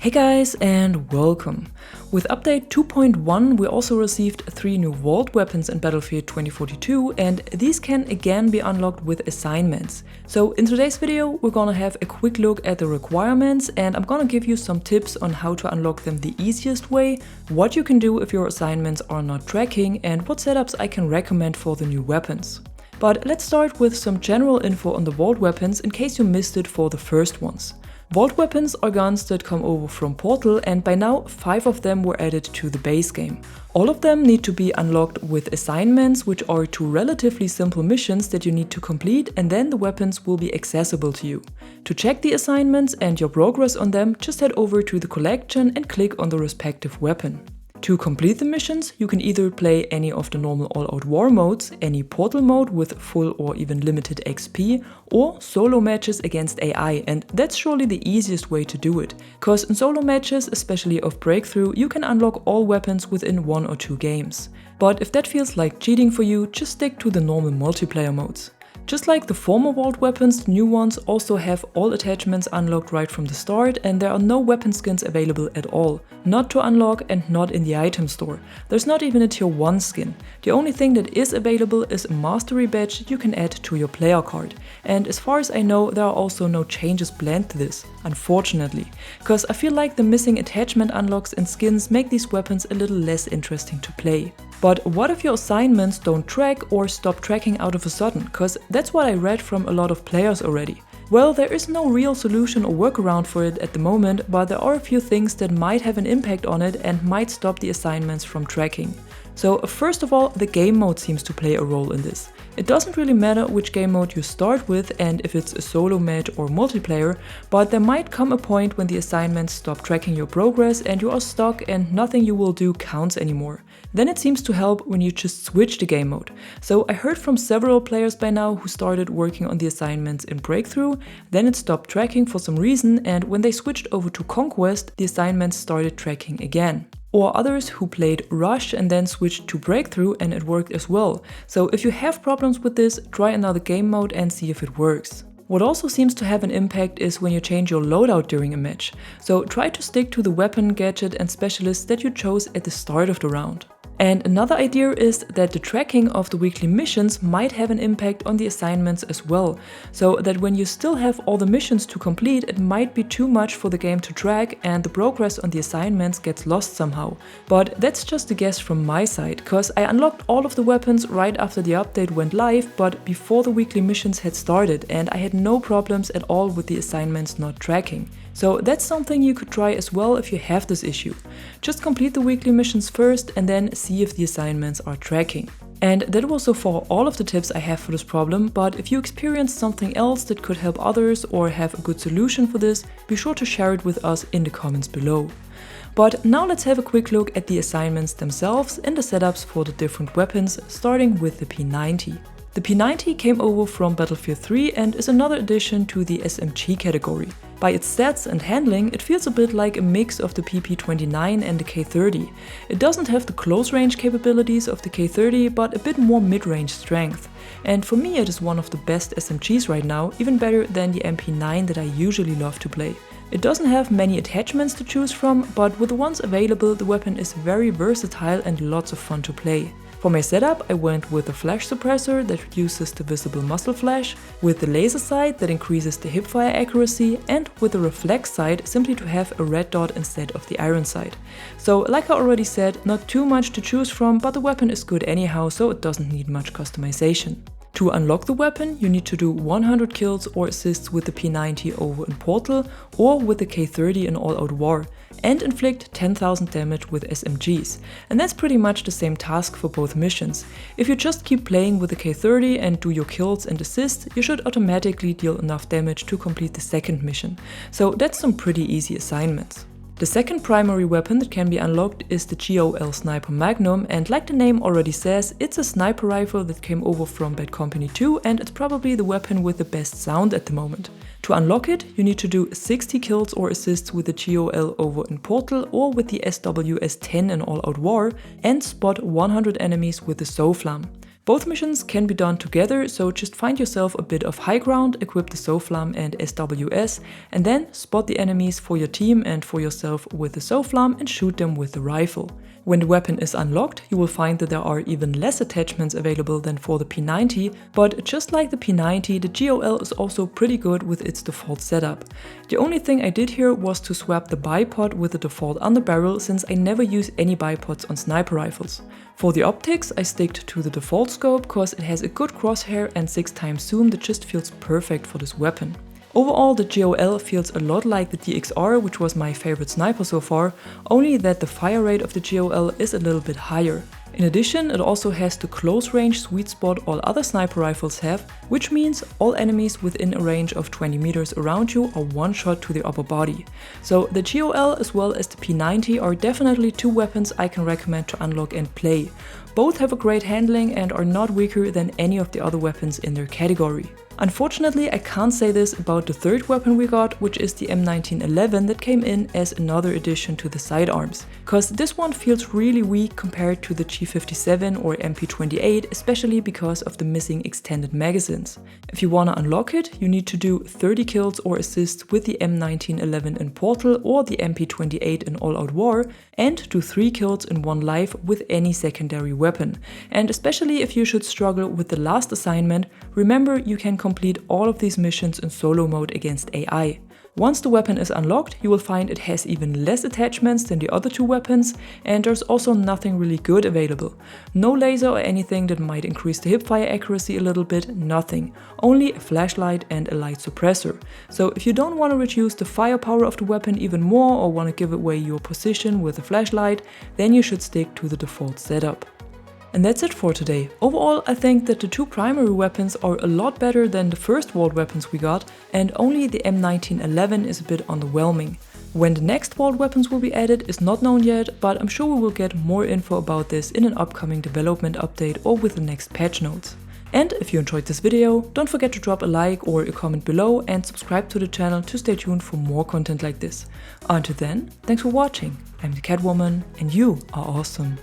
Hey guys and welcome! With update 2.1 we also received 3 new vault weapons in Battlefield 2042 and these can again be unlocked with assignments. So in today's video we're gonna have a quick look at the requirements and I'm gonna give you some tips on how to unlock them the easiest way, what you can do if your assignments are not tracking and what setups I can recommend for the new weapons. But let's start with some general info on the vault weapons in case you missed it for the first ones. Vault weapons are guns that come over from Portal and by now 5 of them were added to the base game. All of them need to be unlocked with assignments, which are 2 relatively simple missions that you need to complete, and then the weapons will be accessible to you. To check the assignments and your progress on them, just head over to the collection and click on the respective weapon. To complete the missions, you can either play any of the normal all-out war modes, any Portal mode with full or even limited XP, or solo matches against AI, and that's surely the easiest way to do it. Cause in solo matches, especially of Breakthrough, you can unlock all weapons within 1 or 2 games. But if that feels like cheating for you, just stick to the normal multiplayer modes. Just like the former vault weapons, the new ones also have all attachments unlocked right from the start and there are no weapon skins available at all. Not to unlock and not in the item store. There's not even a tier 1 skin. The only thing that is available is a mastery badge you can add to your player card. And as far as I know, there are also no changes planned to this, unfortunately. Cause I feel like the missing attachment unlocks and skins make these weapons a little less interesting to play. But what if your assignments don't track or stop tracking out of a sudden? Cause that's what I read from a lot of players already. Well, there is no real solution or workaround for it at the moment, but there are a few things that might have an impact on it and might stop the assignments from tracking. So first of all, the game mode seems to play a role in this. It doesn't really matter which game mode you start with and if it's a solo match or multiplayer, but there might come a point when the assignments stop tracking your progress and you are stuck and nothing you will do counts anymore. Then it seems to help when you just switch the game mode. So I heard from several players by now who started working on the assignments in Breakthrough, then it stopped tracking for some reason and when they switched over to Conquest, the assignments started tracking again. Or others who played Rush and then switched to Breakthrough and it worked as well. So if you have problems with this, try another game mode and see if it works. What also seems to have an impact is when you change your loadout during a match. So try to stick to the weapon, gadget and specialist that you chose at the start of the round. And another idea is that the tracking of the weekly missions might have an impact on the assignments as well. So that when you still have all the missions to complete, it might be too much for the game to track and the progress on the assignments gets lost somehow. But that's just a guess from my side, cause I unlocked all of the weapons right after the update went live, but before the weekly missions had started and I had no problems at all with the assignments not tracking. So that's something you could try as well if you have this issue. Just complete the weekly missions first and then see if the assignments are tracking. And that was so far all of the tips I have for this problem, but if you experience something else that could help others or have a good solution for this, be sure to share it with us in the comments below. But now let's have a quick look at the assignments themselves and the setups for the different weapons, starting with the P90. The P90 came over from Battlefield 3 and is another addition to the SMG category. By its stats and handling, it feels a bit like a mix of the PP29 and the K30. It doesn't have the close range capabilities of the K30, but a bit more mid-range strength. And for me it is one of the best SMGs right now, even better than the MP9 that I usually love to play. It doesn't have many attachments to choose from, but with the ones available the weapon is very versatile and lots of fun to play. For my setup, I went with a flash suppressor that reduces the visible muzzle flash, with the laser sight that increases the hipfire accuracy, and with the reflex sight simply to have a red dot instead of the iron sight. So like I already said, not too much to choose from, but the weapon is good anyhow, so it doesn't need much customization. To unlock the weapon, you need to do 100 kills or assists with the P90 over in Portal or with the K30 in All Out War, and inflict 10,000 damage with SMGs. And that's pretty much the same task for both missions. If you just keep playing with the K30 and do your kills and assists, you should automatically deal enough damage to complete the second mission. So that's some pretty easy assignments. The second primary weapon that can be unlocked is the GOL Sniper Magnum, and like the name already says, it's a sniper rifle that came over from Bad Company 2 and it's probably the weapon with the best sound at the moment. To unlock it, you need to do 60 kills or assists with the GOL over in Portal or with the SWS-10 in All Out War and spot 100 enemies with the SOFLAM. Both missions can be done together, so just find yourself a bit of high ground, equip the SOFLAM and SWS, and then spot the enemies for your team and for yourself with the SOFLAM and shoot them with the rifle. When the weapon is unlocked, you will find that there are even less attachments available than for the P90, but just like the P90, the GOL is also pretty good with its default setup. The only thing I did here was to swap the bipod with the default underbarrel, since I never use any bipods on sniper rifles. For the optics, I sticked to the default scope cause it has a good crosshair and 6x zoom that just feels perfect for this weapon. Overall, the GOL feels a lot like the DXR, which was my favorite sniper so far, only that the fire rate of the GOL is a little bit higher. In addition, it also has the close range sweet spot all other sniper rifles have, which means all enemies within a range of 20 meters around you are one shot to the upper body. So the GOL as well as the P90 are definitely two weapons I can recommend to unlock and play. Both have a great handling and are not weaker than any of the other weapons in their category. Unfortunately, I can't say this about the third weapon we got, which is the M1911 that came in as another addition to the sidearms, cause this one feels really weak compared to the G57 or MP28, especially because of the missing extended magazines. If you wanna unlock it, you need to do 30 kills or assists with the M1911 in Portal or the MP28 in All Out War, and do 3 kills in one life with any secondary weapon. And especially if you should struggle with the last assignment, remember you can complete all of these missions in solo mode against AI. Once the weapon is unlocked, you will find it has even less attachments than the other two weapons, and there's also nothing really good available. No laser or anything that might increase the hipfire accuracy a little bit, nothing. Only a flashlight and a light suppressor. So if you don't want to reduce the firepower of the weapon even more or want to give away your position with a flashlight, then you should stick to the default setup. And that's it for today. Overall, I think that the two primary weapons are a lot better than the first vault weapons we got, and only the M1911 is a bit underwhelming. When the next vault weapons will be added is not known yet, but I'm sure we will get more info about this in an upcoming development update or with the next patch notes. And if you enjoyed this video, don't forget to drop a like or a comment below and subscribe to the channel to stay tuned for more content like this. Until then, thanks for watching. I'm the Catwoman and you are awesome.